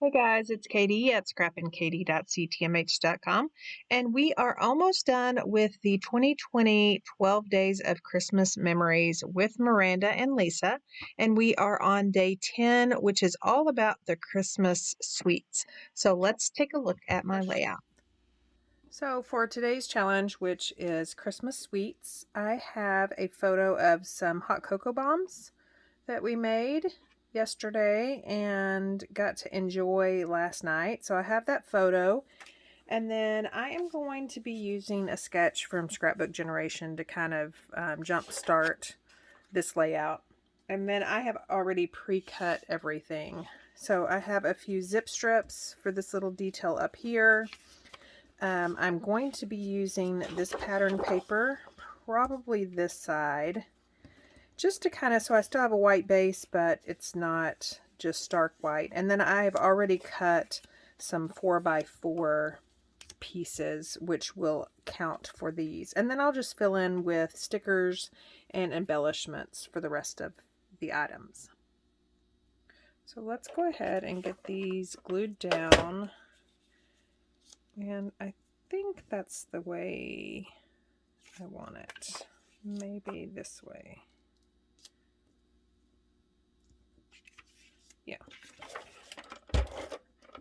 Hey guys, it's Katie at scrappinkaty.ctmh.com, and we are almost done with the 2020 12 Days of Christmas Memories with Miranda and Lisa, and we are on day 10, which is all about the Christmas sweets. So let's take a look at my layout. So for today's challenge, which is Christmas sweets, I have a photo of some hot cocoa bombs that we made yesterday and got to enjoy last night. So I have that photo, and then I am going to be using a sketch from Scrapbook Generation to kind of jumpstart this layout. And then I have already pre-cut everything. So I have a few zip strips for this little detail up here. I'm going to be using this pattern paper, probably this side, just to kind of, so I still have a white base, but it's not just stark white. And then I've already cut some 4x4 pieces, which will count for these. And then I'll just fill in with stickers and embellishments for the rest of the items. So let's go ahead and get these glued down. And I think that's the way I want it. Maybe this way. Yeah.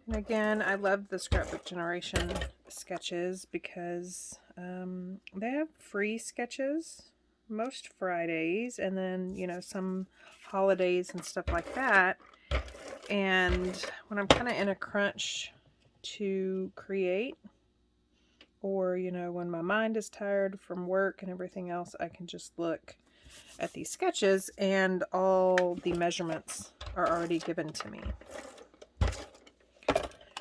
And again, I love the Scrapbook Generation sketches because they have free sketches most Fridays, and then, you know, some holidays and stuff like that. And when I'm kind of in a crunch to create, or, you know, when my mind is tired from work and everything else, I can just look at these sketches and all the measurements are already given to me.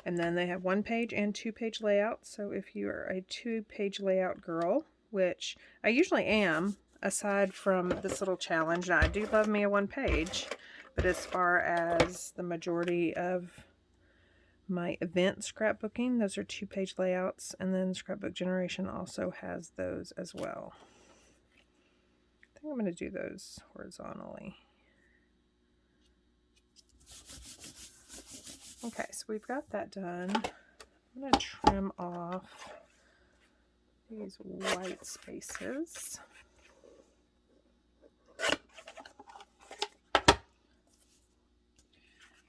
And then they have 1-page and 2-page layouts. So if you are a 2-page layout girl, which I usually am, aside from this little challenge, now I do love me a 1-page, but as far as the majority of my event scrapbooking, those are 2-page layouts, and then Scrapbook Generation also has those as well. I think I'm going to do those horizontally. Okay, so we've got that done. I'm going to trim off these white spaces.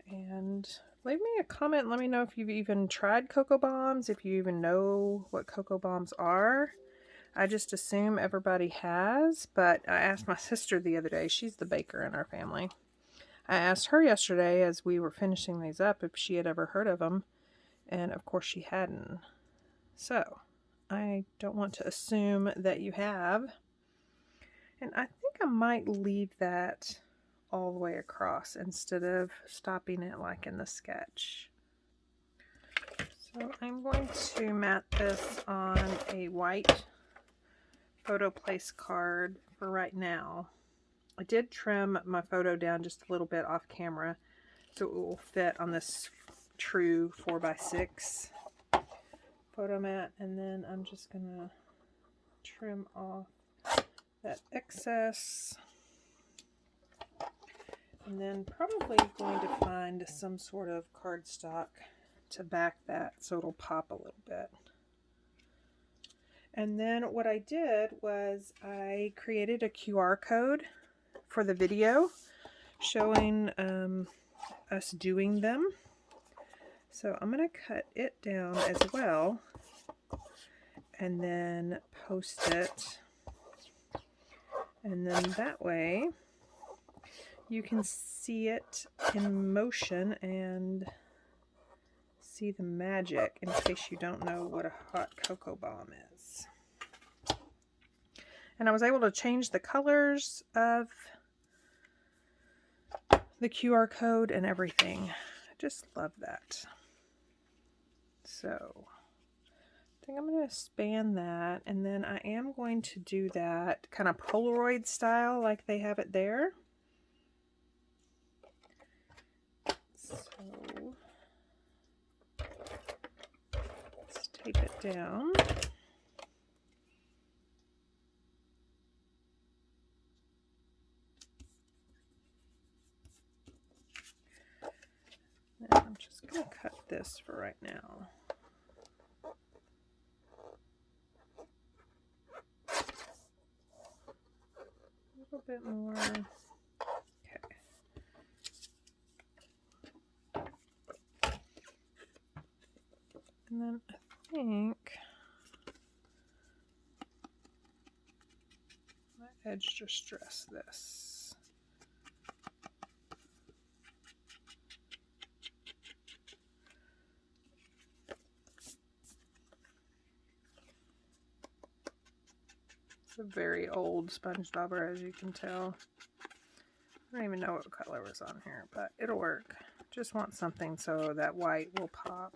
And leave me a comment and let me know if you've even tried cocoa bombs, if you even know what cocoa bombs are. I just assume everybody has, but I asked my sister the other day, she's the baker in our family. I asked her yesterday as we were finishing these up if she had ever heard of them, and of course she hadn't. So I don't want to assume that you have. And I think I might leave that all the way across instead of stopping it like in the sketch. So I'm going to mat this on a white photo place card for right now. I did trim my photo down just a little bit off camera so it will fit on this true 4x6 photo mat, and then I'm just gonna trim off that excess, and then probably going to find some sort of cardstock to back that so it'll pop a little bit. And then what I did was I created a QR code for the video showing us doing them. So I'm going to cut it down as well and then post it. And then that way you can see it in motion and see the magic in case you don't know what a hot cocoa bomb is. And I was able to change the colors of the QR code and everything. I just love that. So I think I'm going to span that, and then I am going to do that kind of Polaroid style like they have it there. So let's tape it down. And I'm just going to cut this for right now. A little bit more. Okay. And then I think my edge distress this. It's a very old sponge dauber, as you can tell. I don't even know what color was on here, but it'll work. Just want something so that white will pop.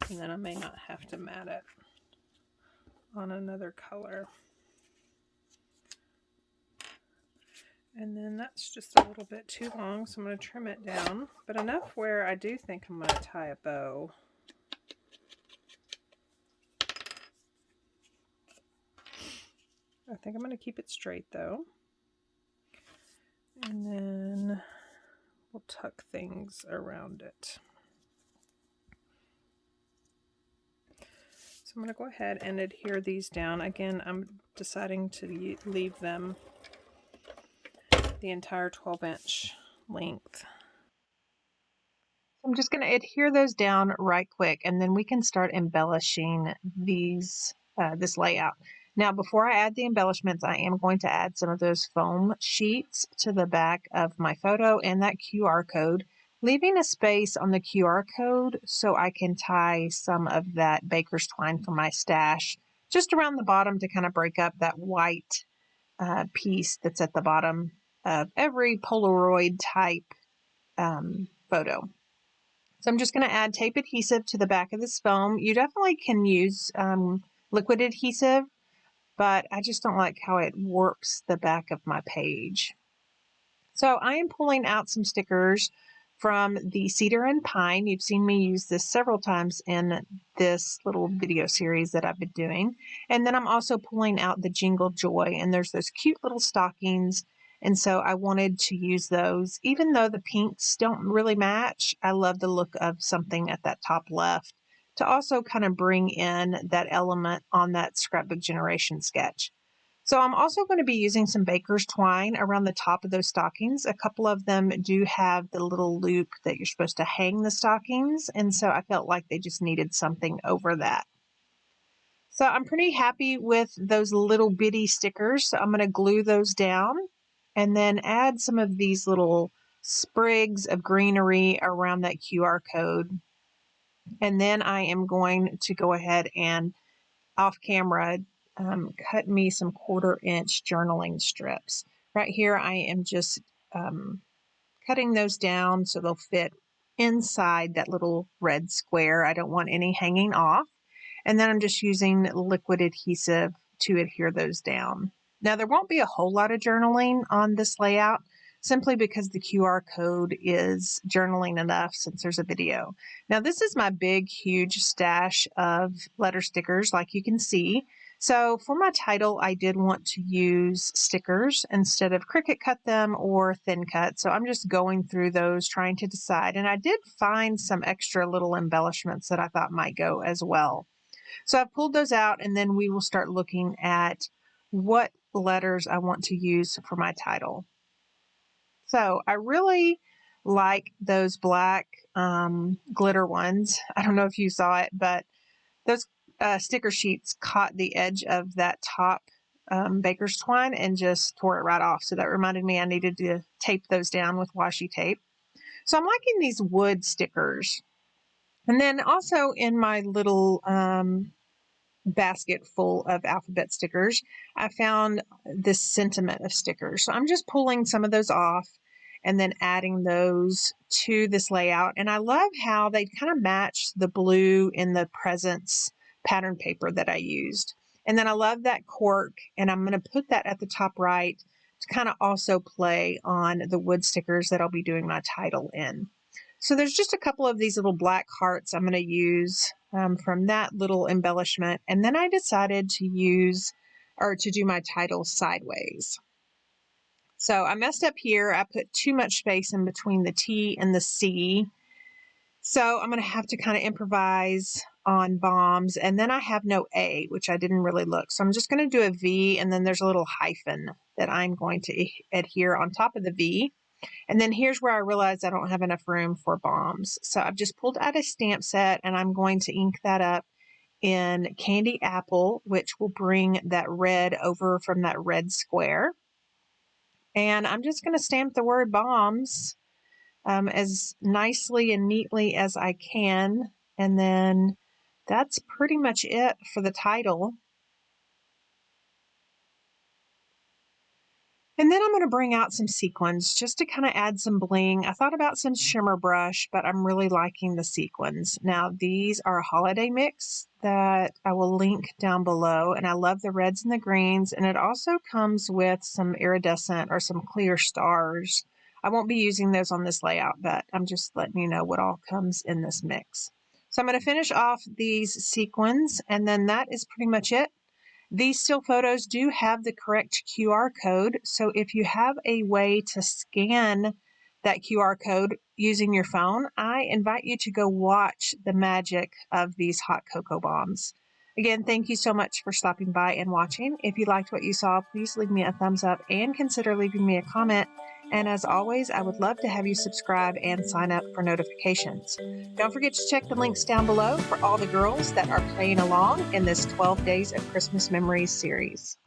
And then I may not have to mat it on another color. And then that's just a little bit too long, so I'm going to trim it down. But enough where I do think I'm going to tie a bow. I think I'm going to keep it straight though. And then we'll tuck things around it. So I'm going to go ahead and adhere these down. Again, I'm deciding to leave them the entire 12-inch length. I'm just going to adhere those down right quick, and then we can start embellishing these this layout. Now, before I add the embellishments, I am going to add some of those foam sheets to the back of my photo and that QR code, leaving a space on the QR code so I can tie some of that baker's twine from my stash just around the bottom to kind of break up that white piece that's at the bottom of every Polaroid type photo. So I'm just going to add tape adhesive to the back of this foam. You definitely can use liquid adhesive, but I just don't like how it warps the back of my page. So I am pulling out some stickers from the Cedar and Pine. You've seen me use this several times in this little video series that I've been doing. And then I'm also pulling out the Jingle Joy, and there's those cute little stockings. And so I wanted to use those. Even though the pinks don't really match, I love the look of something at that top left to also kind of bring in that element on that Scrapbook Generation sketch. So I'm also going to be using some baker's twine around the top of those stockings. A couple of them do have the little loop that you're supposed to hang the stockings, and so I felt like they just needed something over that. So I'm pretty happy with those little bitty stickers. So I'm going to glue those down and then add some of these little sprigs of greenery around that QR code. And then I am going to go ahead and off camera cut me some 1/4-inch journaling strips. Right here I am just cutting those down so they'll fit inside that little red square. I don't want any hanging off. And then I'm just using liquid adhesive to adhere those down. Now there won't be a whole lot of journaling on this layout simply because the QR code is journaling enough since there's a video. Now this is my big, huge stash of letter stickers like you can see. So for my title, I did want to use stickers instead of Cricut cut them or thin cut. So I'm just going through those trying to decide. And I did find some extra little embellishments that I thought might go as well. So I've pulled those out, and then we will start looking at what letters I want to use for my title. So I really like those black glitter ones. I don't know if you saw it, but those sticker sheets caught the edge of that top baker's twine and just tore it right off. So that reminded me I needed to tape those down with washi tape. So I'm liking these wood stickers. And then also in my little basket full of alphabet stickers, I found this sentiment of stickers. So I'm just pulling some of those off and then adding those to this layout. And I love how they kind of match the blue in the Presents pattern paper that I used. And then I love that cork, and I'm going to put that at the top right to kind of also play on the wood stickers that I'll be doing my title in. So there's just a couple of these little black hearts I'm going to use from that little embellishment. And then I decided to do my title sideways. So I messed up here. I put too much space in between the T and the C. So I'm going to have to kind of improvise on bombs. And then I have no A, which I didn't really look. So I'm just going to do a V, and then there's a little hyphen that I'm going to adhere on top of the V. And then here's where I realized I don't have enough room for bombs. So I've just pulled out a stamp set, and I'm going to ink that up in Candy Apple, which will bring that red over from that red square. And I'm just going to stamp the word bombs as nicely and neatly as I can. And then that's pretty much it for the title. And then I'm going to bring out some sequins just to kind of add some bling. I thought about some shimmer brush, but I'm really liking the sequins. Now, these are a holiday mix that I will link down below, and I love the reds and the greens, and it also comes with some iridescent or some clear stars. I won't be using those on this layout, but I'm just letting you know what all comes in this mix. So I'm going to finish off these sequins, and then that is pretty much it. These still photos do have the correct QR code, so if you have a way to scan that QR code using your phone, I invite you to go watch the magic of these hot cocoa bombs. Again, thank you so much for stopping by and watching. If you liked what you saw, please leave me a thumbs up and consider leaving me a comment. And as always, I would love to have you subscribe and sign up for notifications. Don't forget to check the links down below for all the girls that are playing along in this 12 Days of Christmas Memories series.